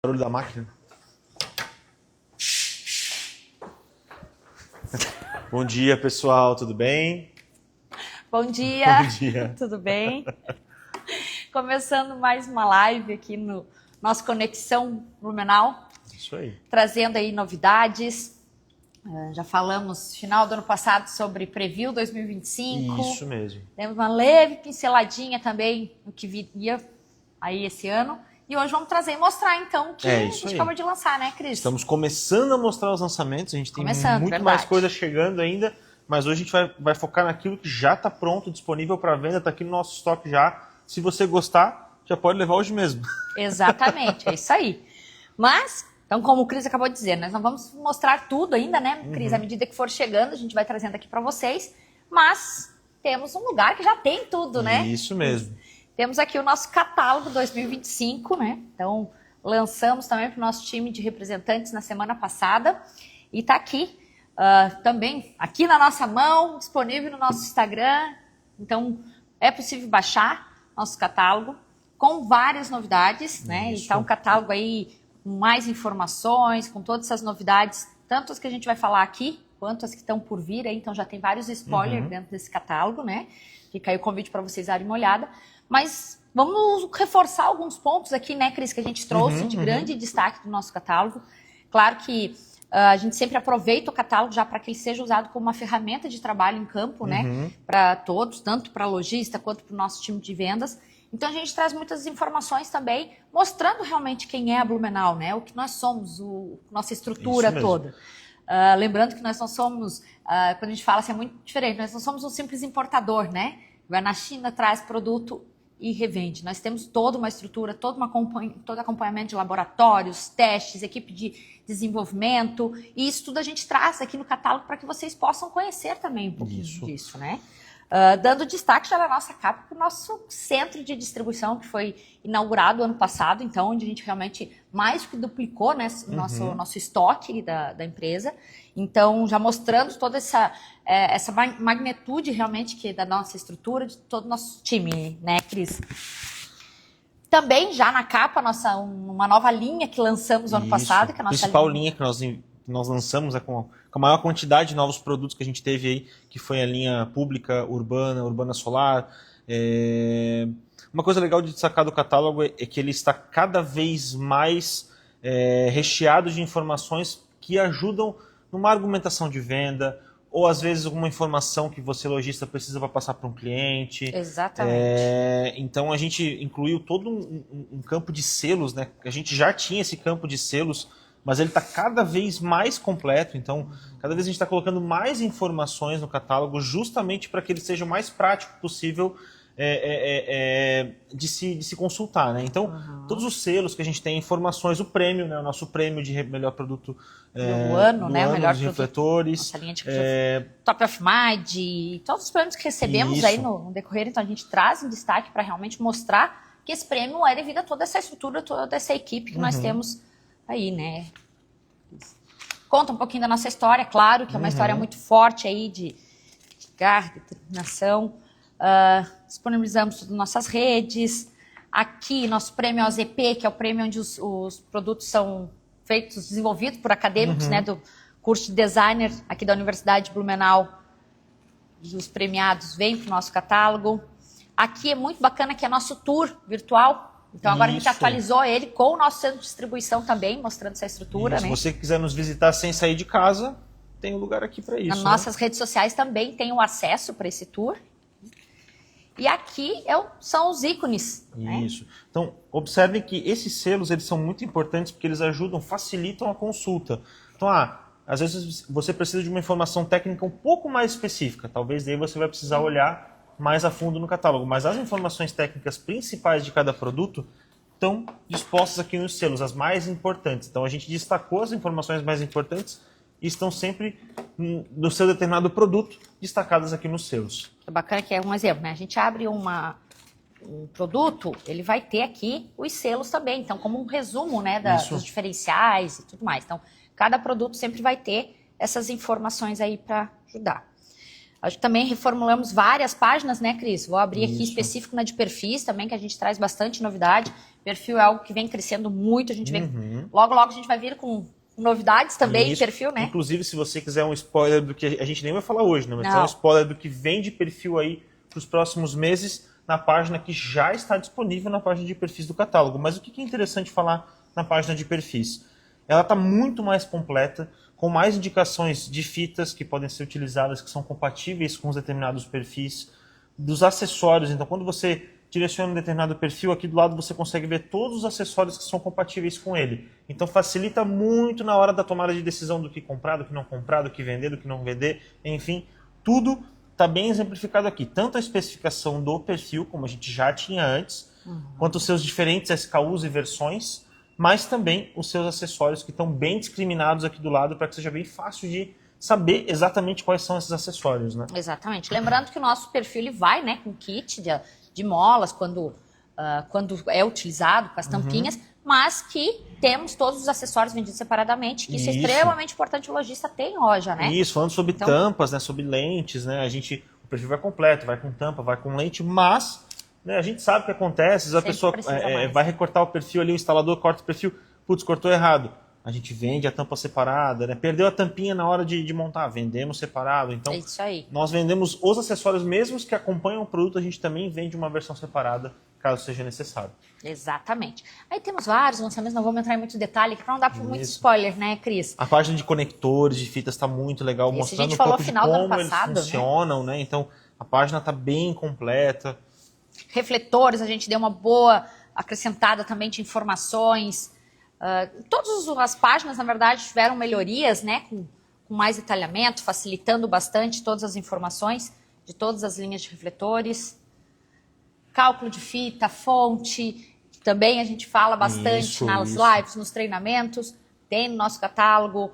Barulho da máquina. Bom dia, pessoal, tudo bem? Bom dia. Bom dia. Tudo bem? Começando mais uma live aqui no nosso Conexão Blumenau. Isso aí. Trazendo aí novidades. Já falamos final do ano passado sobre Preview 2025. Isso mesmo. Temos uma leve pinceladinha também no que viria aí esse ano. E hoje vamos trazer e mostrar então o que a gente acabou de lançar, né, Cris? Estamos começando a mostrar os lançamentos, a gente tem muito verdade. mais coisa chegando ainda, mas hoje a gente vai focar naquilo que já está pronto, disponível para venda, está aqui no nosso estoque já. Se você gostar, já pode levar hoje mesmo. Exatamente, é isso aí. Mas, então como o Cris acabou de dizer, nós não vamos mostrar tudo ainda, né, Cris? À medida que for chegando, a gente vai trazendo aqui para vocês, mas temos um lugar que já tem tudo, né? Isso mesmo. Temos aqui o nosso catálogo 2025, né? Então, lançamos também para o nosso time de representantes na semana passada. E está aqui, também, aqui na nossa mão, disponível no nosso Instagram. Então, é possível baixar nosso catálogo com várias novidades, né? E está um catálogo aí com mais informações, com todas essas novidades, tanto as que a gente vai falar aqui, quanto as que estão por vir aí. Então, já tem vários spoilers dentro desse catálogo, né? Fica aí o convite para vocês darem uma olhada. Mas vamos reforçar alguns pontos aqui, né, Cris, que a gente trouxe de grande destaque do nosso catálogo. Claro que a gente sempre aproveita o catálogo já para que ele seja usado como uma ferramenta de trabalho em campo, né, para todos, tanto para lojista quanto para o nosso time de vendas. Então a gente traz muitas informações também, mostrando realmente quem é a Blumenau, né, o que nós somos, nossa estrutura toda. Lembrando que nós não somos, quando a gente fala assim, é muito diferente, nós não somos um simples importador, né? Vai na China, traz produto e revende. Nós temos toda uma estrutura, todo acompanhamento de laboratórios, testes, equipe de desenvolvimento, e isso tudo a gente traz aqui no catálogo para que vocês possam conhecer também um pouquinho disso, né? Dando destaque já na nossa capa para o nosso centro de distribuição, que foi inaugurado ano passado, então, onde a gente realmente mais que duplicou, né, nosso estoque da empresa. Então, já mostrando toda essa magnitude realmente que da nossa estrutura, de todo o nosso time, né, Cris? Também já na capa, uma nova linha que lançamos ano passado, que é a nossa principal linha que nós lançamos com a maior quantidade de novos produtos que a gente teve aí, que foi a linha pública, urbana solar. Uma coisa legal de destacar do catálogo é que ele está cada vez mais recheado de informações que ajudam numa argumentação de venda, ou às vezes alguma informação que você, lojista, precisa para passar para um cliente. Exatamente. Então a gente incluiu todo um campo de selos, né? A gente já tinha esse campo de selos, mas ele está cada vez mais completo, então cada vez a gente está colocando mais informações no catálogo justamente para que ele seja o mais prático possível de se consultar, né? Então, todos os selos que a gente tem, informações, o prêmio, né? O nosso prêmio de melhor produto do ano, né? O melhor dos refletores. Nossa linha de Top of Mind, todos os prêmios que recebemos aí no decorrer, então a gente traz em destaque para realmente mostrar que esse prêmio é devido a toda essa estrutura, toda essa equipe que nós temos aí, né? Conta um pouquinho da nossa história, claro, que é uma história muito forte aí de garra, determinação. Disponibilizamos tudo nas nossas redes. Aqui, nosso prêmio OZP, que é o prêmio onde os produtos são desenvolvidos por acadêmicos, né, do curso de designer aqui da Universidade de Blumenau. E os premiados vêm para o nosso catálogo. Aqui é muito bacana que é nosso tour virtual. Então agora a gente atualizou ele com o nosso centro de distribuição também, mostrando essa estrutura. Se você quiser nos visitar sem sair de casa, tem um lugar aqui para isso. Nas nossas redes sociais também tem o acesso para esse tour. E aqui são os ícones. Isso. Né? Então, observem que esses selos eles são muito importantes porque eles facilitam a consulta. Então, às vezes você precisa de uma informação técnica um pouco mais específica. Talvez daí você vai precisar olhar mais a fundo no catálogo. Mas as informações técnicas principais de cada produto estão dispostas aqui nos selos, as mais importantes. Então, a gente destacou as informações mais importantes e estão sempre no seu determinado produto destacadas aqui nos selos. É bacana que é um exemplo, né? A gente abre um produto, ele vai ter aqui os selos também. Então, como um resumo, né, dos diferenciais e tudo mais. Então, cada produto sempre vai ter essas informações aí para ajudar. Acho que também reformulamos várias páginas, né, Cris? Vou abrir aqui específico na de perfis também, que a gente traz bastante novidade. Perfil é algo que vem crescendo muito, a gente vem Logo, logo a gente vai vir com novidades também em perfil, né? Inclusive, se você quiser um spoiler do que a gente nem vai falar hoje, né? Mas Não. é um spoiler do que vem de perfil aí para os próximos meses na página que já está disponível na página de perfis do catálogo. Mas o que é interessante falar na página de perfis? Ela está muito mais completa, com mais indicações de fitas que podem ser utilizadas, que são compatíveis com os determinados perfis, dos acessórios. Então, quando você direciona um determinado perfil, aqui do lado você consegue ver todos os acessórios que são compatíveis com ele. Então facilita muito na hora da tomada de decisão do que comprar, do que não comprar, do que vender, do que não vender, enfim, tudo está bem exemplificado aqui. Tanto a especificação do perfil, como a gente já tinha antes, quanto os seus diferentes SKUs e versões, mas também os seus acessórios que estão bem discriminados aqui do lado para que seja bem fácil de saber exatamente quais são esses acessórios, né? Exatamente. Lembrando que o nosso perfil ele vai, né, com kit de molas quando é utilizado, com as tampinhas, mas que temos todos os acessórios vendidos separadamente, que isso é extremamente importante, o lojista ter em loja, né? Isso, falando sobre tampas, né, sobre lentes, né, o perfil vai completo, vai com tampa, vai com lente, mas né, a gente sabe o que acontece, a pessoa vai recortar o perfil ali, o instalador corta o perfil, putz, cortou errado. A gente vende a tampa separada, né? Perdeu a tampinha na hora de montar, vendemos separado. Então, é isso aí. Nós vendemos os acessórios mesmos que acompanham o produto, a gente também vende uma versão separada, caso seja necessário. Exatamente. Aí temos vários lançamentos, não vamos entrar em muito detalhe, para não dar muito spoiler, né, Cris? A página de conectores, de fitas está muito legal, mostrando um pouco de como eles funcionam, né? Então, a página está bem completa. Refletores, a gente deu uma boa acrescentada também de informações. Todas as páginas, na verdade, tiveram melhorias, né, com mais detalhamento, facilitando bastante todas as informações de todas as linhas de refletores. Cálculo de fita, fonte, também a gente fala bastante nas lives, nos treinamentos, tem no nosso catálogo.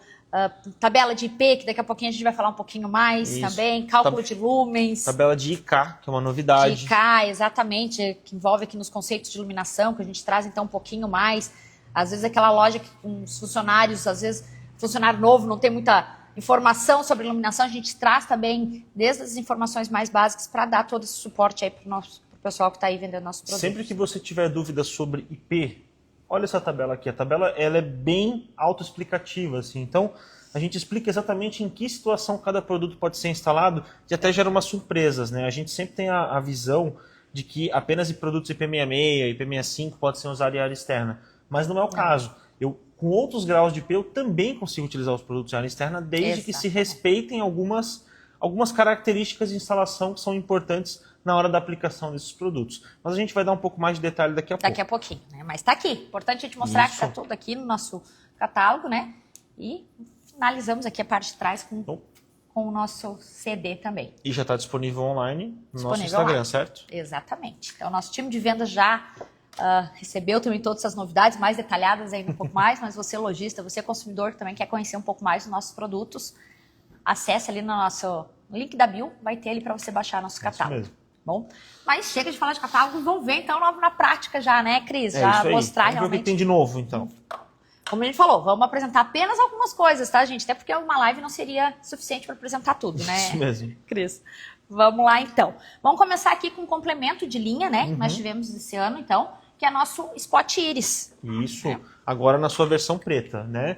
Tabela de IP, que daqui a pouquinho a gente vai falar um pouquinho mais também. Cálculo de lumens. Tabela de IK, que é uma novidade. De IK, exatamente, que envolve aqui nos conceitos de iluminação, que a gente traz então um pouquinho mais. Às vezes aquela loja que com os funcionários, às vezes funcionário novo não tem muita informação sobre iluminação, a gente traz também desde as informações mais básicas para dar todo esse suporte aí para o pessoal que está aí vendendo nosso produto. Sempre que você tiver dúvidas sobre IP, olha essa tabela aqui. A tabela ela é bem autoexplicativa, assim. Então, a gente explica exatamente em que situação cada produto pode ser instalado e até gera umas surpresas, né? A gente sempre tem a visão de que apenas em produtos IP66, IP65 pode ser usado em área externa. Mas não é o caso. Com outros graus de IP, eu também consigo utilizar os produtos em área externa, desde que se respeitem algumas características de instalação que são importantes na hora da aplicação desses produtos. Mas a gente vai dar um pouco mais de detalhe daqui a pouco. Daqui a pouquinho, né? Mas está aqui. Importante a gente mostrar que está tudo aqui no nosso catálogo, né? E finalizamos aqui a parte de trás com o nosso CD também. E já está disponível online no nosso Instagram, certo? Exatamente. Então, o nosso time de vendas já recebeu também todas essas novidades mais detalhadas ainda um pouco mais, mas você lojista, você consumidor que também quer conhecer um pouco mais dos nossos produtos, acesse ali no nosso link da bio, vai ter ali para você baixar nosso catálogo. Isso mesmo. Bom, mas chega de falar de catálogo, vamos ver então na prática já, né, Cris? Já mostrar realmente. Vamos ver o que tem de novo, então. Como a gente falou, vamos apresentar apenas algumas coisas, tá, gente? Até porque uma live não seria suficiente para apresentar tudo, né? Isso mesmo. Cris. Vamos lá, então. Vamos começar aqui com um complemento de linha, né? Que nós tivemos esse ano, então, que é nosso Spot Iris. Isso, agora na sua versão preta, né?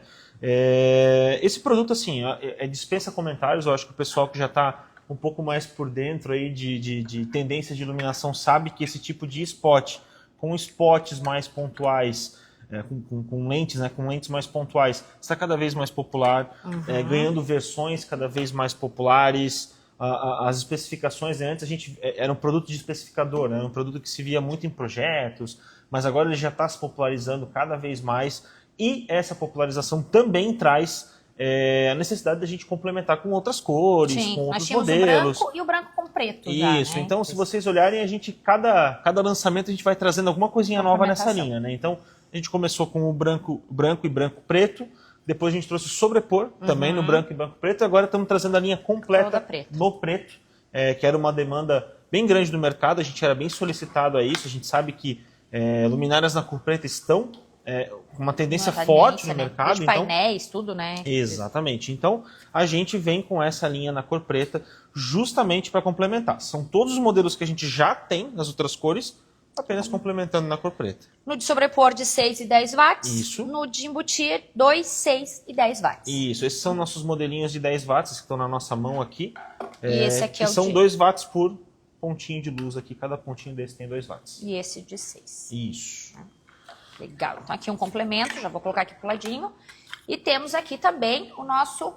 Esse produto, assim, dispensa comentários. Eu acho que o pessoal que já está um pouco mais por dentro aí de tendências de iluminação sabe que esse tipo de spot, com spots mais pontuais, com lentes, né, com lentes mais pontuais, está cada vez mais popular, ganhando versões cada vez mais populares. As especificações, né, antes era um produto de especificador, né, um produto que se via muito em projetos, mas agora ele já está se popularizando cada vez mais, e essa popularização também traz a necessidade da gente complementar com outras cores, com outros modelos. O branco e o branco com preto. Isso, então se vocês olharem, cada lançamento a gente vai trazendo alguma coisinha nova nessa linha, né? Então a gente começou com o branco e branco preto, depois a gente trouxe o sobrepor também no branco e branco preto, e agora estamos trazendo a linha completa no preto, que era uma demanda bem grande do mercado, a gente era bem solicitado a isso, a gente sabe que luminárias na cor preta estão com uma tendência forte no mercado. De painéis, tudo, né? Exatamente. Então, a gente vem com essa linha na cor preta justamente para complementar. São todos os modelos que a gente já tem nas outras cores, Apenas complementando na cor preta. No de sobrepor de 6 e 10 watts. Isso. No de embutir, 2, 6 e 10 watts. Isso, esses são nossos modelinhos de 10 watts que estão na nossa mão aqui. E esse aqui que é o são de... 2 watts por pontinho de luz aqui. Cada pontinho desse tem 2 watts. E esse de 6. Isso. Legal. Então aqui um complemento, já vou colocar aqui pro ladinho. E temos aqui também o nosso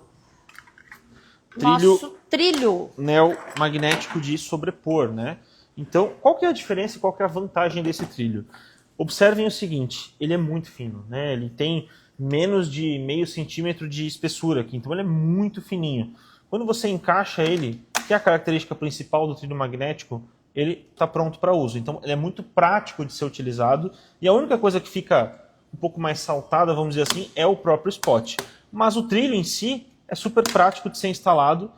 trilho neomagnético de sobrepor, né? Então, qual que é a diferença e qual que é a vantagem desse trilho? Observem o seguinte, ele é muito fino, né? Ele tem menos de meio centímetro de espessura aqui, então ele é muito fininho. Quando você encaixa ele, que é a característica principal do trilho magnético, ele está pronto para uso. Então, ele é muito prático de ser utilizado e a única coisa que fica um pouco mais saltada, vamos dizer assim, é o próprio spot. Mas o trilho em si é super prático de ser instalado,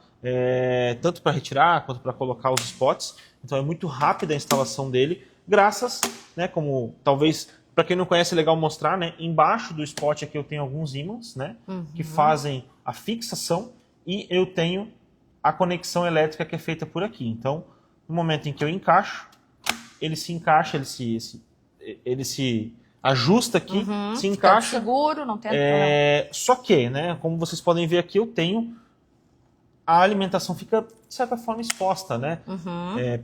tanto para retirar quanto para colocar os spots. Então é muito rápida a instalação dele, graças, né, como talvez, para quem não conhece é legal mostrar, né, embaixo do spot aqui eu tenho alguns ímãs, né, que fazem a fixação e eu tenho a conexão elétrica que é feita por aqui. Então, no momento em que eu encaixo, ele se encaixa, ele se ajusta aqui, se encaixa. Seguro, não tem Só que, né, como vocês podem ver aqui, eu tenho a alimentação fica, de certa forma, exposta, né?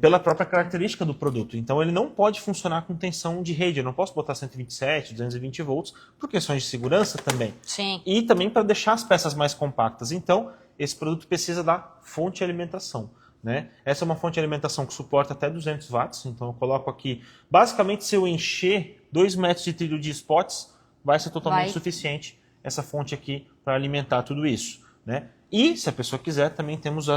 Pela própria característica do produto. Então, ele não pode funcionar com tensão de rede. Eu não posso botar 127, 220 volts, por questões de segurança também. Sim. E também para deixar as peças mais compactas. Então, esse produto precisa da fonte de alimentação, né? Essa é uma fonte de alimentação que suporta até 200 watts. Então, eu coloco aqui... Basicamente, se eu encher 2 metros de trilho de spots, vai ser totalmente suficiente essa fonte aqui para alimentar tudo isso, né? E, se a pessoa quiser, também temos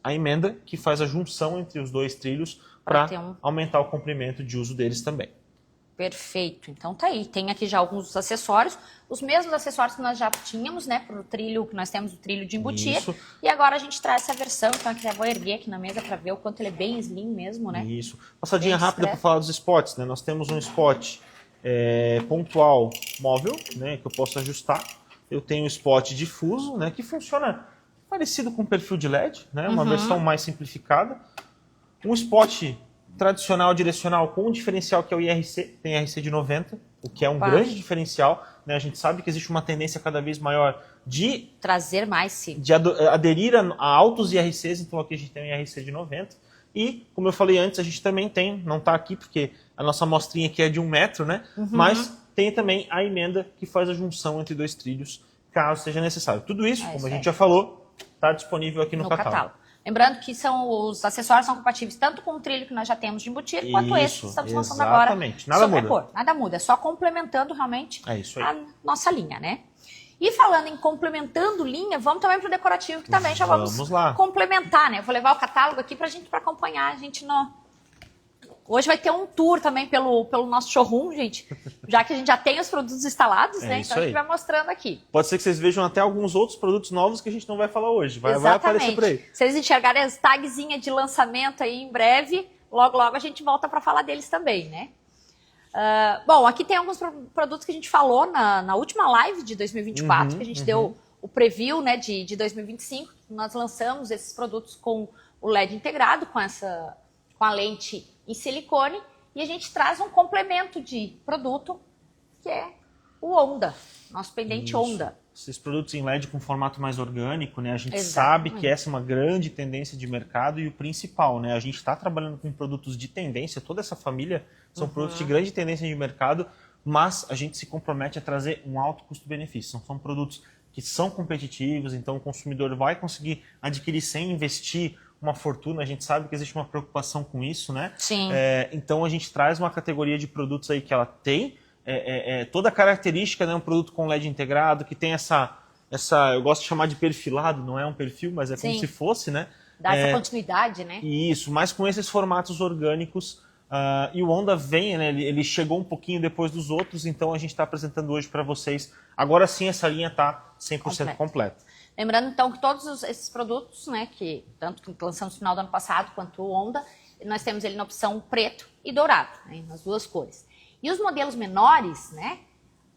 a emenda que faz a junção entre os dois trilhos para aumentar o comprimento de uso deles também. Perfeito. Então tá aí. Tem aqui já alguns acessórios. Os mesmos acessórios que nós já tínhamos, né? Para o trilho, que nós temos o trilho de embutir. Isso. E agora a gente traz essa versão. Então aqui já vou erguer aqui na mesa para ver o quanto ele é bem slim mesmo, né? Isso. Passadinha rápida para falar dos spots, né? Nós temos um spot pontual móvel, né? Que eu posso ajustar. Eu tenho um spot difuso, né? Que funciona... parecido com o perfil de LED, né? Uma versão mais simplificada. Um spot tradicional direcional com um diferencial que é o IRC, tem IRC de 90, o que é um grande diferencial, né? A gente sabe que existe uma tendência cada vez maior de trazer mais, sim. De aderir a altos IRCs, então aqui a gente tem um IRC de 90. E, como eu falei antes, a gente também tem, não está aqui porque a nossa amostrinha aqui é de 1 metro, né? Mas tem também a emenda que faz a junção entre 2 trilhos, caso seja necessário. Tudo isso, como a gente já falou, está disponível aqui no catálogo. Lembrando que os acessórios são compatíveis tanto com o trilho que nós já temos de embutir, quanto esse que estamos lançando agora. Exatamente, nada muda. Nada muda, é só complementando realmente a nossa linha, né? E falando em complementando linha, vamos também para o decorativo, que também já vamos complementar, né? Eu vou levar o catálogo aqui para acompanhar a gente no... Hoje vai ter um tour também pelo nosso showroom, gente, já que a gente já tem os produtos instalados, né? Então a gente vai mostrando aqui. Pode ser que vocês vejam até alguns outros produtos novos que a gente não vai falar hoje. Vai aparecer por aí. Se vocês enxergarem as tagzinhas de lançamento aí em breve, logo a gente volta para falar deles também, né? Bom, aqui tem alguns produtos que a gente falou na última live de 2024, que a gente deu o preview, né, de 2025. Nós lançamos esses produtos com o LED integrado, com a lente em silicone, e a gente traz um complemento de produto, que é o Onda, nosso pendente Onda. Esses produtos em LED com formato mais orgânico, né? A gente sabe que essa é uma grande tendência de mercado e o principal, né? A gente está trabalhando com produtos de tendência, toda essa família são produtos de grande tendência de mercado, mas a gente se compromete a trazer um alto custo-benefício. São produtos que são competitivos, então o consumidor vai conseguir adquirir sem investir uma fortuna, a gente sabe que existe uma preocupação com isso, né? Sim. Então a gente traz uma categoria de produtos aí que ela tem toda a característica, né? Um produto com LED integrado, que tem essa, eu gosto de chamar de perfilado, não é um perfil, mas é como se fosse, né? Dá essa continuidade, né? Isso, mas com esses formatos orgânicos. E o Onda vem, né? Ele chegou um pouquinho depois dos outros, então a gente está apresentando hoje para vocês. Agora sim, essa linha está 100% completa. Lembrando, então, que todos esses produtos, né, que tanto que lançamos no final do ano passado quanto o Onda, nós temos ele na opção preto e dourado, né, nas 2 cores. E os modelos menores, né,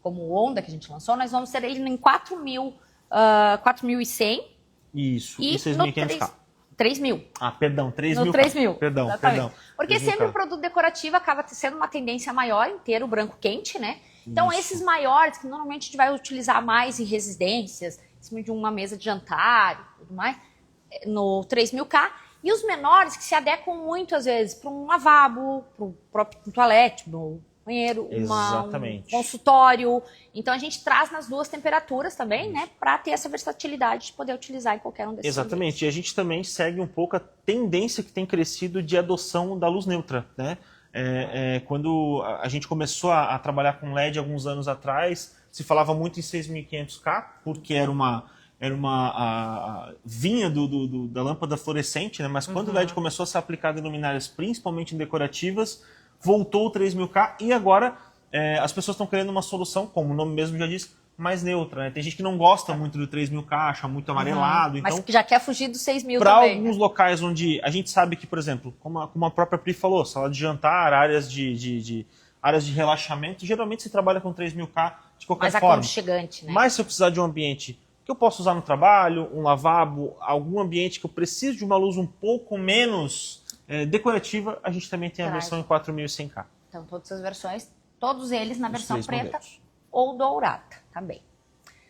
como o Onda que a gente lançou, nós vamos ter ele em 4.100. Isso, e 6.500K. 3.000. Ah, perdão, 3.000K. No 3.000. Perdão, exatamente. perdão. Porque 3.000K. sempre o produto decorativo acaba sendo uma tendência maior em ter o branco quente, né? Então, Isso. esses maiores, que normalmente a gente vai utilizar mais em residências, em cima de uma mesa de jantar e tudo mais, no 3.000K. E os menores que se adequam muito, às vezes, para um lavabo, para o próprio toalete, no banheiro, um Exatamente. consultório. Então, a gente traz nas duas temperaturas também, né? Para ter essa versatilidade de poder utilizar em qualquer um desses Exatamente. ambientes. E a gente também segue um pouco a tendência que tem crescido de adoção da luz neutra, né? Quando a gente começou a trabalhar com LED alguns anos atrás, se falava muito em 6.500K, porque vinha da lâmpada fluorescente, né? Mas quando o LED começou a ser aplicado em luminárias, principalmente em decorativas, voltou o 3.000K e agora as pessoas estão querendo uma solução, como o nome mesmo já diz, mais neutra, né? Tem gente que não gosta muito do 3.000K, acha muito amarelado. Mas Então, que já quer fugir dos 6.000 para também. alguns locais onde a gente sabe que, por exemplo, como a própria Pri falou, sala de jantar, áreas de relaxamento, geralmente se trabalha com 3.000K de qualquer Mais forma. aconchegante, né? Mas se eu precisar de um ambiente que eu posso usar no trabalho, um lavabo, algum ambiente que eu preciso de uma luz um pouco menos decorativa, a gente também tem a versão em 4.100K. Então, todas as versões, todos eles na Os versão três preta modelos. ou dourada também.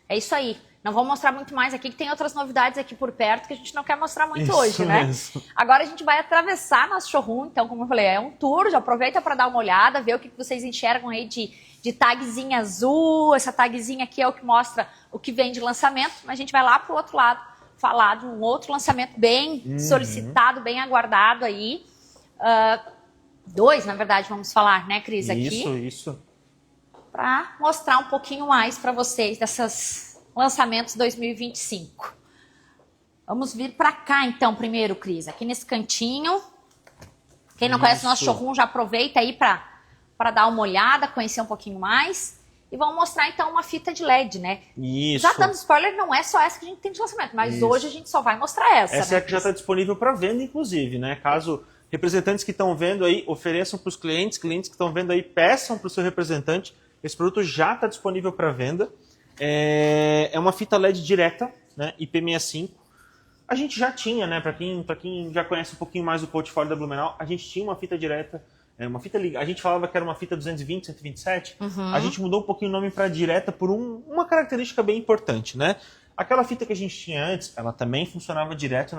É isso aí. Não vou mostrar muito mais aqui, que tem outras novidades aqui por perto que a gente não quer mostrar muito Isso hoje, né? mesmo. Agora a gente vai atravessar nosso showroom, então, como eu falei, é um tour, já aproveita para dar uma olhada, ver o que vocês enxergam aí de tagzinha azul. Essa tagzinha aqui é o que mostra o que vem de lançamento, mas a gente vai lá para o outro lado falar de um outro lançamento bem solicitado, bem aguardado aí. Dois, na verdade, vamos falar, né, Cris, aqui. Isso. Para mostrar um pouquinho mais para vocês desses lançamentos 2025. Vamos vir para cá, então, primeiro, Cris, aqui nesse cantinho. Quem não conhece o nosso showroom, já aproveita aí para dar uma olhada, conhecer um pouquinho mais. E vamos mostrar, então, uma fita de LED, né? Isso. Já dando spoiler, não é só essa que a gente tem de lançamento, mas hoje a gente só vai mostrar essa. Essa né, é a que já está disponível para venda, inclusive, né? Caso representantes que estão vendo aí ofereçam para os clientes que estão vendo aí peçam para o seu representante. Esse produto já está disponível para venda. É uma fita LED direta, né? IP65. A gente já tinha, né? Para quem já conhece um pouquinho mais do portfólio da Blumenau, a gente tinha uma fita direta, uma fita liga. A gente falava que era uma fita 220, 127. A gente mudou um pouquinho o nome para direta por uma característica bem importante, né? Aquela fita que a gente tinha antes, ela também funcionava direto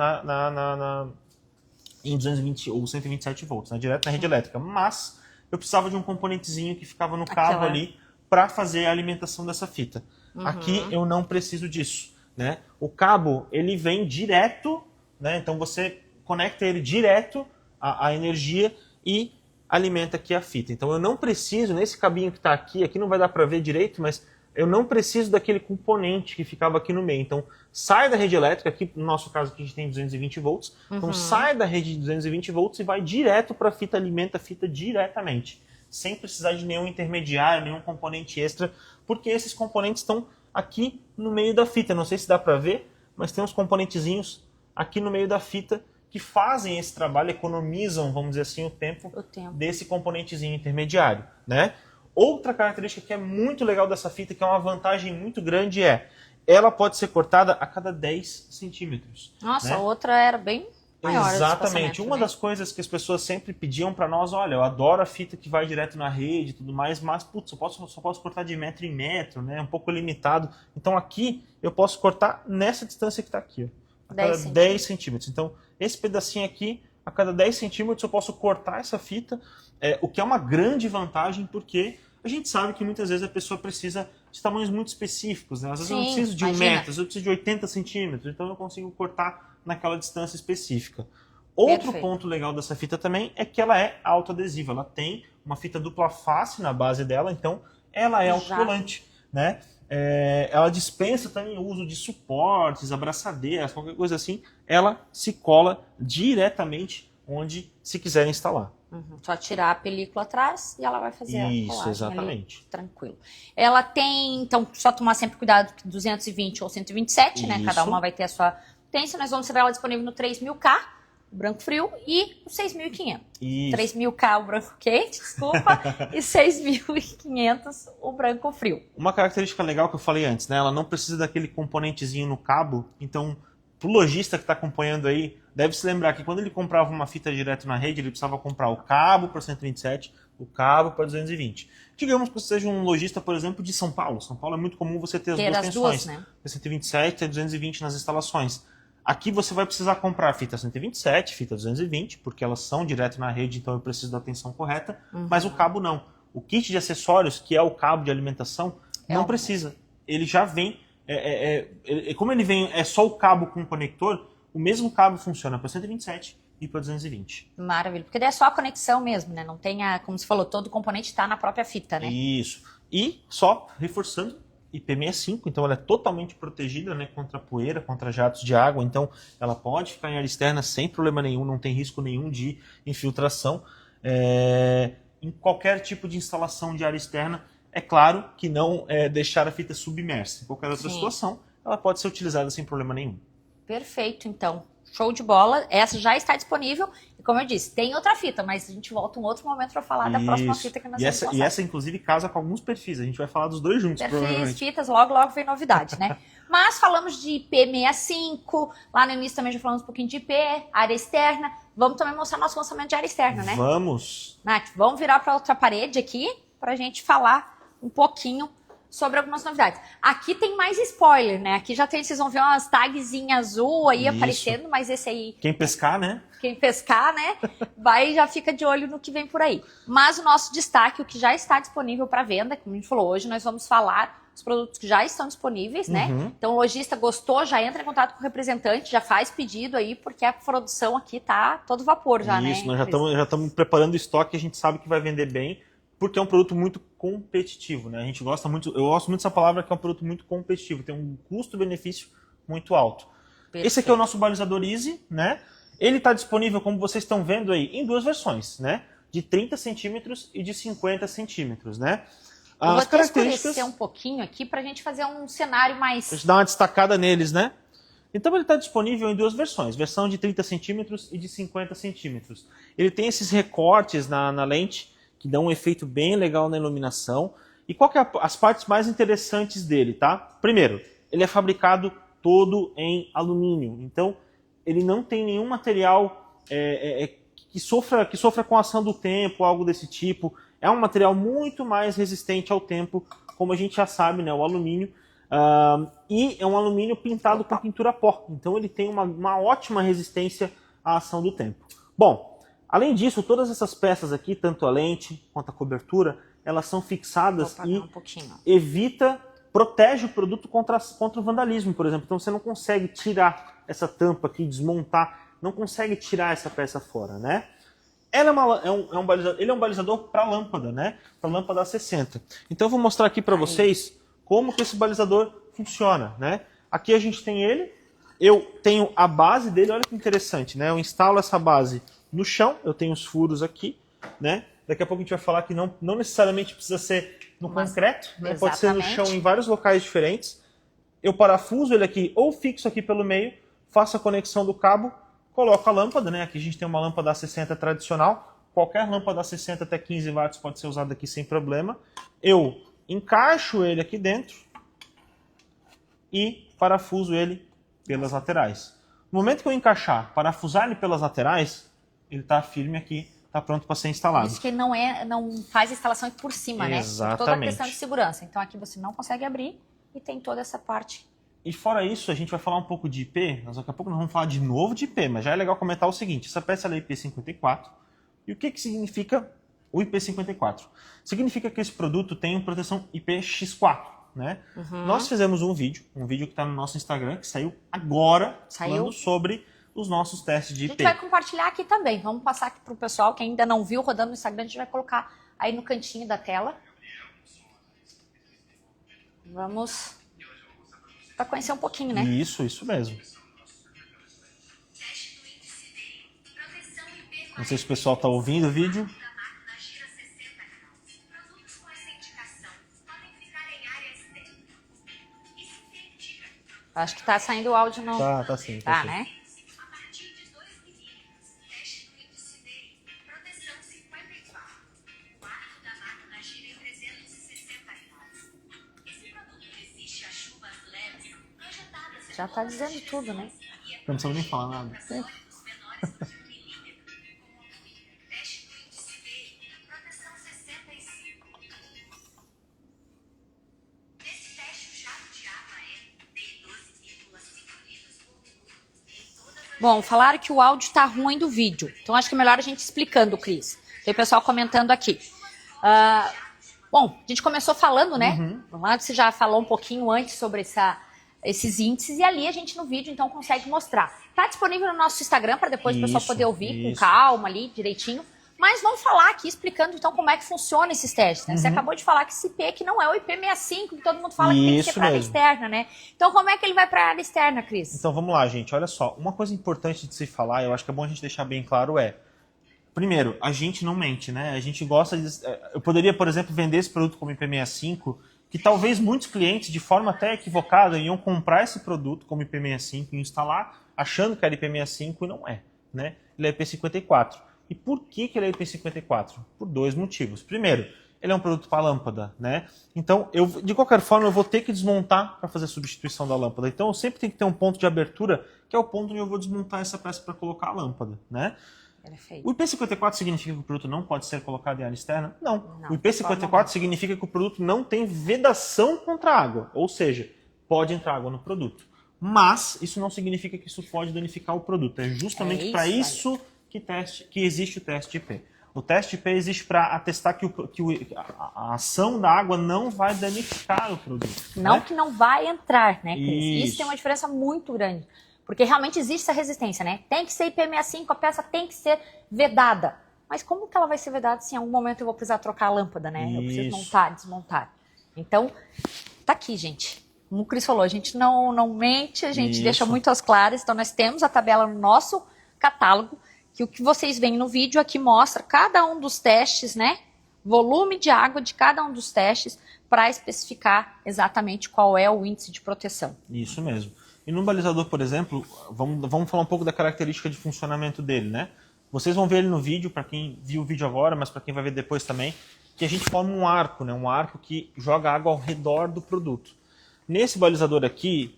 em 220 ou 127 volts, né? Direto na rede elétrica. Mas eu precisava de um componentezinho que ficava no cabo ali para fazer a alimentação dessa fita. Aqui eu não preciso disso, né? O cabo, ele vem direto, né? Então você conecta ele direto à energia e alimenta aqui a fita. Então eu não preciso, nesse cabinho que está aqui não vai dar para ver direito, mas eu não preciso daquele componente que ficava aqui no meio. Então sai da rede elétrica, aqui no nosso caso aqui a gente tem 220 volts, então sai da rede de 220 volts e vai direto para a fita, alimenta a fita diretamente, sem precisar de nenhum intermediário, nenhum componente extra, porque esses componentes estão aqui no meio da fita. Não sei se dá para ver, mas tem uns componentezinhos aqui no meio da fita que fazem esse trabalho, economizam, vamos dizer assim, o tempo desse componentezinho intermediário, né? Outra característica que é muito legal dessa fita, que é uma vantagem muito grande, ela pode ser cortada a cada 10 centímetros. Nossa, né? a outra era bem maior. Exatamente. Uma né? das coisas que as pessoas sempre pediam para nós, olha, eu adoro a fita que vai direto na rede e tudo mais, mas, putz, só posso cortar de metro em metro, né? Um pouco limitado. Então aqui eu posso cortar nessa distância que está aqui, ó, a cada 10 centímetros. Então esse pedacinho aqui, a cada 10 centímetros eu posso cortar essa fita, o que é uma grande vantagem, porque a gente sabe que muitas vezes a pessoa precisa de tamanhos muito específicos, né? Às vezes eu não preciso de 1 metro, às vezes eu preciso de 80 centímetros, então eu consigo cortar naquela distância específica. Outro ponto legal dessa fita também é que ela é autoadesiva, ela tem uma fita dupla face na base dela, então ela é autocolante, né? Ela dispensa também o uso de suportes, abraçadeiras, qualquer coisa assim, ela se cola diretamente onde se quiser instalar. Só tirar a película atrás e ela vai fazer a colagem. Isso, exatamente. Ali, tranquilo. Ela tem, então, só tomar sempre cuidado que 220 ou 127, né? Cada uma vai ter a sua potência. Nós vamos ter ela disponível no 3.000K, o branco frio, e o 6.500. 3.000K o branco quente, desculpa, e 6.500 o branco frio. Uma característica legal que eu falei antes, né? Ela não precisa daquele componentezinho no cabo, então Pro lojista que está acompanhando aí, deve se lembrar que quando ele comprava uma fita direto na rede, ele precisava comprar o cabo para 127, o cabo para 220. Digamos que você seja um lojista, por exemplo, de São Paulo. São Paulo é muito comum você ter as duas tensões. Né? 127 e 220 nas instalações. Aqui você vai precisar comprar fita 127, fita 220, porque elas são direto na rede, então eu preciso da tensão correta, mas o cabo não. O kit de acessórios, que é o cabo de alimentação, não precisa. Ele já vem, como ele vem, é só o cabo com o conector, o mesmo cabo funciona para 127 e para 220. Maravilha, porque daí é só a conexão mesmo, né? Não tem, como você falou, todo o componente está na própria fita, né? Isso. E só reforçando, IP65, então ela é totalmente protegida, né, contra poeira, contra jatos de água, então ela pode ficar em área externa sem problema nenhum, não tem risco nenhum de infiltração. Em qualquer tipo de instalação de área externa, é claro que não deixar a fita submersa. Em qualquer outra situação, ela pode ser utilizada sem problema nenhum. Perfeito, então. Show de bola. Essa já está disponível. E como eu disse, tem outra fita, mas a gente volta em um outro momento para falar da próxima fita que nós vamos lançar. E essa, inclusive, casa com alguns perfis. A gente vai falar dos dois juntos, perfis, fitas, logo vem novidade, né? Mas falamos de IP65, lá no início também já falamos um pouquinho de IP, área externa. Vamos também mostrar nosso lançamento de área externa, né? Vamos. Nath, vamos virar para outra parede aqui para a gente falar um pouquinho sobre algumas novidades. Aqui tem mais spoiler, né? Aqui já tem, vocês vão ver umas tags em azul aí aparecendo, mas esse aí... Quem pescar, né? Quem pescar, né? Vai e já fica de olho no que vem por aí. Mas o nosso destaque, o que já está disponível para venda, como a gente falou hoje, nós vamos falar os produtos que já estão disponíveis, né? Então o lojista gostou, já entra em contato com o representante, já faz pedido aí, porque a produção aqui tá todo vapor já, né? Isso, nós já estamos preparando o estoque, a gente sabe que vai vender bem, porque é um produto muito competitivo, né? A gente gosta muito, eu gosto muito dessa palavra, que é um produto muito competitivo, tem um custo-benefício muito alto. Perfeito. Esse aqui é o nosso balizador Easy, né? Ele está disponível, como vocês estão vendo aí, em duas versões, né? De 30 centímetros e de 50 centímetros, né? Eu vou até escurecer um pouquinho aqui para a gente fazer um cenário mais... A gente dá uma destacada neles, né? Então ele está disponível em duas versões, versão de 30 centímetros e de 50 centímetros. Ele tem esses recortes na lente, que dão um efeito bem legal na iluminação. E qual que é as partes mais interessantes dele, tá? Primeiro, ele é fabricado todo em alumínio. Então, ele não tem nenhum material que sofra com a ação do tempo, algo desse tipo. É um material muito mais resistente ao tempo, como a gente já sabe, né? O alumínio. E é um alumínio pintado com pintura pó. Então, ele tem uma ótima resistência à ação do tempo. Bom, além disso, todas essas peças aqui, tanto a lente quanto a cobertura, elas são fixadas e protege o produto contra o vandalismo, por exemplo. Então você não consegue tirar essa tampa aqui, desmontar, não consegue tirar essa peça fora, né? Ele é um balizador para lâmpada, né? Para lâmpada A60. Então eu vou mostrar aqui para vocês como que esse balizador funciona, né? Aqui a gente tem ele, eu tenho a base dele, olha que interessante, né? Eu instalo essa base no chão, eu tenho os furos aqui, né? Daqui a pouco a gente vai falar que não necessariamente precisa ser no concreto, né? Pode ser no chão em vários locais diferentes. Eu parafuso ele aqui ou fixo aqui pelo meio, faço a conexão do cabo, coloco a lâmpada, né? Aqui a gente tem uma lâmpada A60 tradicional, qualquer lâmpada A60 até 15 watts pode ser usada aqui sem problema. Eu encaixo ele aqui dentro e parafuso ele pelas laterais. No momento que eu encaixar, parafusar ele pelas laterais, ele está firme aqui, está pronto para ser instalado. Isso que ele não faz a instalação aqui por cima, né? Exatamente. Toda a questão de segurança. Então aqui você não consegue abrir e tem toda essa parte. E fora isso, a gente vai falar um pouco de IP, daqui a pouco nós vamos falar de novo de IP, mas já é legal comentar o seguinte, essa peça é IP54, e o que significa o IP54? Significa que esse produto tem proteção IPX4, né? Nós fizemos um vídeo que está no nosso Instagram, que saiu agora, falando sobre os nossos testes de IP. A gente vai compartilhar aqui também. Vamos passar aqui para o pessoal que ainda não viu rodando no Instagram. A gente vai colocar aí no cantinho da tela. Vamos para conhecer um pouquinho, né? Isso mesmo. Não sei se o pessoal está ouvindo o vídeo. Acho que tá saindo o áudio no... Tá sim. Tá, né? Já tá dizendo tudo, né? Não precisa nem falar nada. Bom, falaram que o áudio tá ruim do vídeo. Então acho que é melhor a gente explicando, Cris. Tem o pessoal comentando aqui. Bom, a gente começou falando, né? Lá você já falou um pouquinho antes sobre esses índices e ali a gente no vídeo então consegue mostrar. Tá disponível no nosso Instagram para depois o pessoal poder ouvir com calma ali, direitinho. Mas vamos falar aqui explicando então como é que funciona esses testes, né? Você acabou de falar que esse IP que não é o IP65, que todo mundo fala que tem que ser para área externa, né? Então como é que ele vai para a área externa, Cris? Então vamos lá, gente. Olha só, uma coisa importante de se falar, eu acho que é bom a gente deixar bem claro primeiro, a gente não mente, né? A gente gosta de... Eu poderia, por exemplo, vender esse produto como IP65, que talvez muitos clientes, de forma até equivocada, iam comprar esse produto como IP65 e instalar achando que era IP65 e não é, né? Ele é IP54. E por que ele é IP54? Por dois motivos. Primeiro, ele é um produto para lâmpada, né? Então, de qualquer forma, eu vou ter que desmontar para fazer a substituição da lâmpada. Então, eu sempre tenho que ter um ponto de abertura, que é o ponto onde eu vou desmontar essa peça para colocar a lâmpada, né? Perfeito. O IP54 significa que o produto não pode ser colocado em área externa? Não. O IP54 significa que o produto não tem vedação contra a água, ou seja, pode entrar água no produto. Mas isso não significa que isso pode danificar o produto. É justamente para isso que existe o teste IP. O teste IP existe para atestar que a ação da água não vai danificar o produto. Não, né? Que não vai entrar, né, Cris? Isso tem uma diferença muito grande. Porque realmente existe essa resistência, né? Tem que ser IP65, a peça tem que ser vedada. Mas como que ela vai ser vedada se em algum momento eu vou precisar trocar a lâmpada, né? Eu preciso montar, desmontar. Então, tá aqui, gente. Como o Cris falou, a gente não mente, a gente deixa muito às claras. Então, nós temos a tabela no nosso catálogo, que o que vocês veem no vídeo aqui mostra cada um dos testes, né? Volume de água de cada um dos testes para especificar exatamente qual é o índice de proteção. Isso mesmo. E no balizador, por exemplo, vamos falar um pouco da característica de funcionamento dele, né? Vocês vão ver ele no vídeo, para quem viu o vídeo agora, mas para quem vai ver depois também, que a gente forma um arco, né? Um arco que joga água ao redor do produto. Nesse balizador aqui,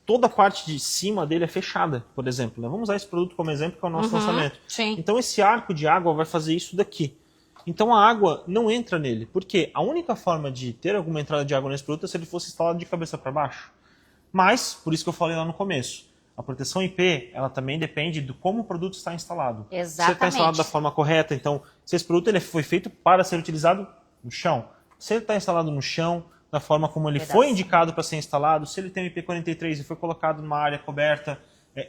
toda a parte de cima dele é fechada, por exemplo, né? Vamos usar esse produto como exemplo, que é o nosso lançamento. Sim. Então esse arco de água vai fazer isso daqui. Então a água não entra nele, porque a única forma de ter alguma entrada de água nesse produto é se ele fosse instalado de cabeça para baixo. Mas, por isso que eu falei lá no começo, a proteção IP, ela também depende de como o produto está instalado. Exatamente. Se ele está instalado da forma correta, então, se esse produto ele foi feito para ser utilizado no chão, se ele está instalado no chão, da forma como ele foi indicado para ser instalado, se ele tem o IP43 e foi colocado numa área coberta,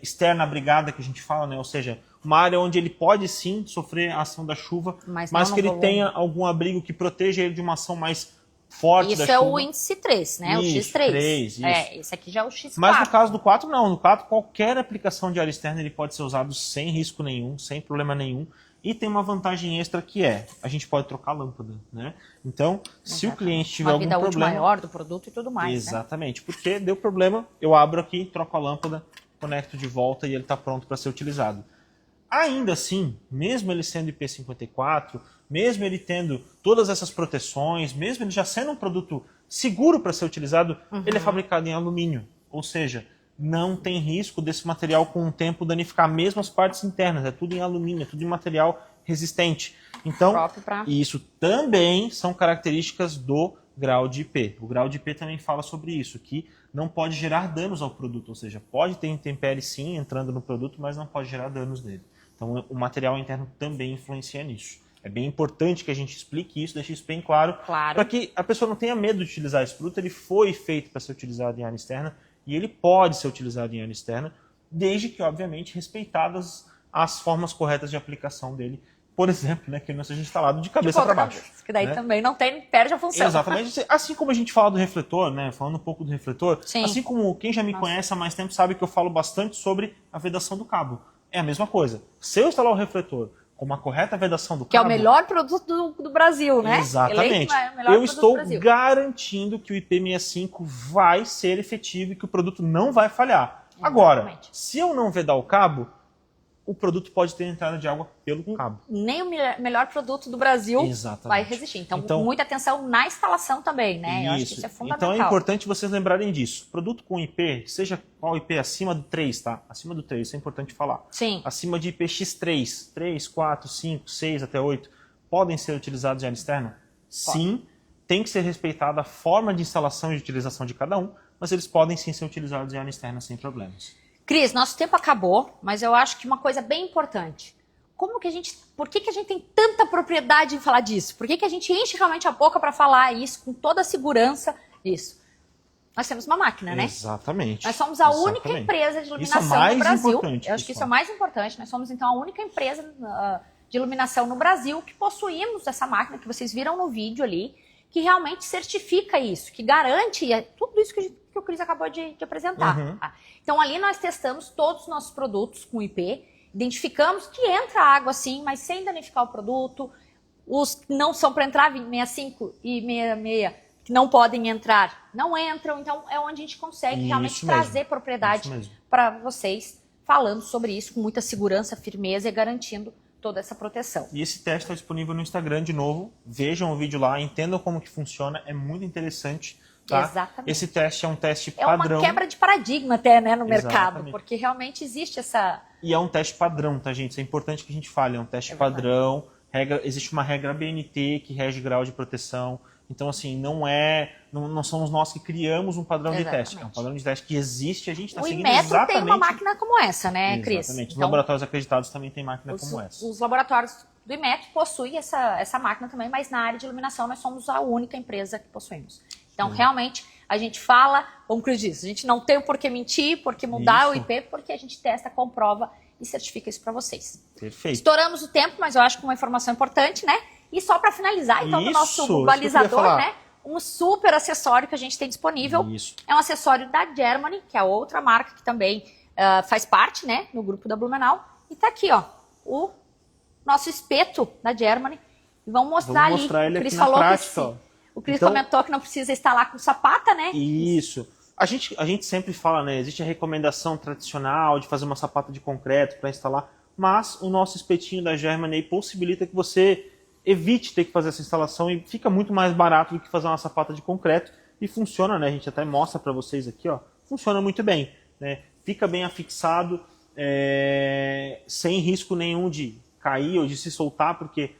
externa abrigada, que a gente fala, né? Ou seja, uma área onde ele pode sim sofrer a ação da chuva, mas que ele tenha algum abrigo que proteja ele de uma ação mais forte da chuva. Isso é o índice 3, né? Isso, o X3. 3, isso. Esse aqui já é o X4. Mas no caso do 4, não. No 4, qualquer aplicação de área externa ele pode ser usado sem risco nenhum, sem problema nenhum. E tem uma vantagem extra que a gente pode trocar a lâmpada, né? Então, se o cliente tiver algum problema... Uma vida útil maior do produto e tudo mais, exatamente. Né? Porque deu problema, eu abro aqui, troco a lâmpada, conecto de volta e ele está pronto para ser utilizado. Ainda assim, mesmo ele sendo IP54, mesmo ele tendo todas essas proteções, mesmo ele já sendo um produto seguro para ser utilizado, ele é fabricado em alumínio. Ou seja, não tem risco desse material com o tempo danificar mesmo as partes internas. É tudo em alumínio, é tudo em material resistente. Então, isso também são características do grau de IP. O grau de IP também fala sobre isso, que não pode gerar danos ao produto. Ou seja, pode ter intempérie sim entrando no produto, mas não pode gerar danos nele. Então, o material interno também influencia nisso. É bem importante que a gente explique isso, deixe isso bem claro, para que a pessoa não tenha medo de utilizar esse produto. Ele foi feito para ser utilizado em área externa e ele pode ser utilizado em área externa, desde que, obviamente, respeitadas as formas corretas de aplicação dele. Por exemplo, né, que ele não seja instalado de cabeça para baixo. Que daí também não perde a função. Exatamente. Assim como a gente fala do refletor, né, falando um pouco do refletor, assim como quem já me conhece há mais tempo sabe que eu falo bastante sobre a vedação do cabo. É a mesma coisa. Se eu instalar o refletor com uma correta vedação do cabo... Que é o melhor produto do Brasil, né? Exatamente. Eu estou garantindo que o IP65 vai ser efetivo e que o produto não vai falhar. Exatamente. Agora, se eu não vedar o cabo, o produto pode ter entrada de água pelo cabo. Nem o melhor produto do Brasil vai resistir. Então, muita atenção na instalação também, né? Eu acho que isso é fundamental. Então é importante vocês lembrarem disso. Produto com IP, seja qual IP, acima do 3, tá? Acima do 3, isso é importante falar. Sim. Acima de IPX3, 3, 4, 5, 6 até 8, podem ser utilizados em área externa? Sim. Tem que ser respeitada a forma de instalação e de utilização de cada um, mas eles podem sim ser utilizados em área externa sem problemas. Cris, nosso tempo acabou, mas eu acho que uma coisa bem importante. Por que a gente tem tanta propriedade em falar disso? Por que a gente enche realmente a boca para falar isso com toda a segurança? Isso. Nós temos uma máquina, né? Exatamente. Nós somos a única empresa de iluminação no Brasil. Eu acho que isso é o mais importante. Nós somos, então, a única empresa de iluminação no Brasil que possuímos essa máquina que vocês viram no vídeo ali, que realmente certifica isso, que garante tudo isso que o Cris acabou de apresentar. Uhum. Tá? Então, ali nós testamos todos os nossos produtos com IP, identificamos que entra água sim, mas sem danificar o produto. Os que não são para entrar, 65 e 66, que não podem entrar, não entram. Então, é onde a gente consegue realmente trazer propriedade para vocês, falando sobre isso com muita segurança, firmeza e garantindo toda essa proteção. E esse teste está disponível no Instagram de novo. Vejam o vídeo lá, entendam como que funciona, é muito interessante. Tá? Exatamente. Esse teste é um teste padrão. É uma quebra de paradigma até, né, no mercado, porque realmente existe essa... E é um teste padrão, tá, gente? Isso é importante que a gente fale, é um teste padrão, existe uma regra BNT que rege grau de proteção. Então, assim, não somos nós que criamos um padrão de teste. É um padrão de teste que existe, a gente está seguindo exatamente... O Inmetro tem uma máquina como essa, né, Cris? Exatamente. Os laboratórios acreditados também têm máquina como essa. Os laboratórios do Inmetro possuem essa máquina também, mas na área de iluminação nós somos a única empresa que possuímos. Então, realmente, a gente fala, como o Cris disse, a gente não tem o porquê mentir, porquê mudar o IP, porque a gente testa, comprova e certifica isso para vocês. Perfeito. Estouramos o tempo, mas eu acho que uma informação importante, né? E só para finalizar, então, do nosso balizador, né? Um super acessório que a gente tem disponível. Isso. É um acessório da Germany, que é outra marca que também faz parte, né? No grupo da Blumenau. E tá aqui, ó, o nosso espeto da Germany. E vamos mostrar ali. Ele o Cris aqui falou na prática, que o Cris comentou que não precisa instalar com sapata, né? Isso. A gente sempre fala, né? Existe a recomendação tradicional de fazer uma sapata de concreto para instalar, mas o nosso espetinho da Germany possibilita que você evite ter que fazer essa instalação e fica muito mais barato do que fazer uma sapata de concreto e funciona, né? A gente até mostra para vocês aqui, ó. Funciona muito bem, né? Fica bem afixado, sem risco nenhum de cair ou de se soltar, porque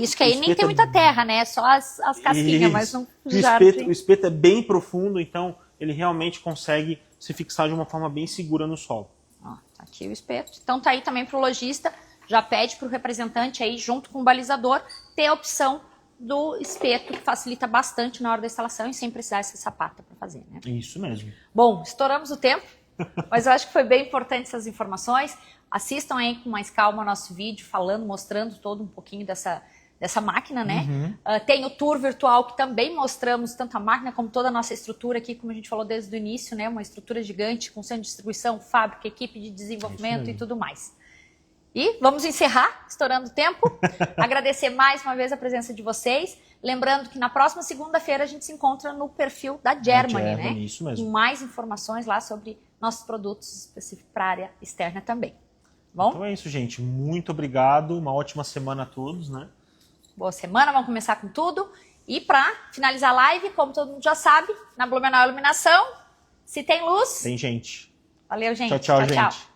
isso que aí nem tem muita terra, né? Só as casquinhas, mas não o espeto é bem profundo, então ele realmente consegue se fixar de uma forma bem segura no solo. Ó, tá aqui o espeto. Então tá aí também para o lojista, já pede para o representante aí, junto com o balizador, ter a opção do espeto, que facilita bastante na hora da instalação e sem precisar dessa sapata para fazer, né? Isso mesmo. Bom, estouramos o tempo, mas eu acho que foi bem importante essas informações. Assistam aí com mais calma o nosso vídeo, mostrando todo um pouquinho dessa máquina, né? Tem o tour virtual que também mostramos tanto a máquina como toda a nossa estrutura aqui, como a gente falou desde o início, né? Uma estrutura gigante com centro de distribuição, fábrica, equipe de desenvolvimento e tudo mais. E vamos encerrar, estourando o tempo. Agradecer mais uma vez a presença de vocês. Lembrando que na próxima segunda-feira a gente se encontra no perfil da Germany, né? Isso mesmo. Com mais informações lá sobre nossos produtos específicos para a área externa também. Bom? Então é isso, gente. Muito obrigado. Uma ótima semana a todos, né? Boa semana, vamos começar com tudo. E para finalizar a live, como todo mundo já sabe, na Blumenau Iluminação, se tem luz... Tem gente. Valeu, gente. Tchau, gente.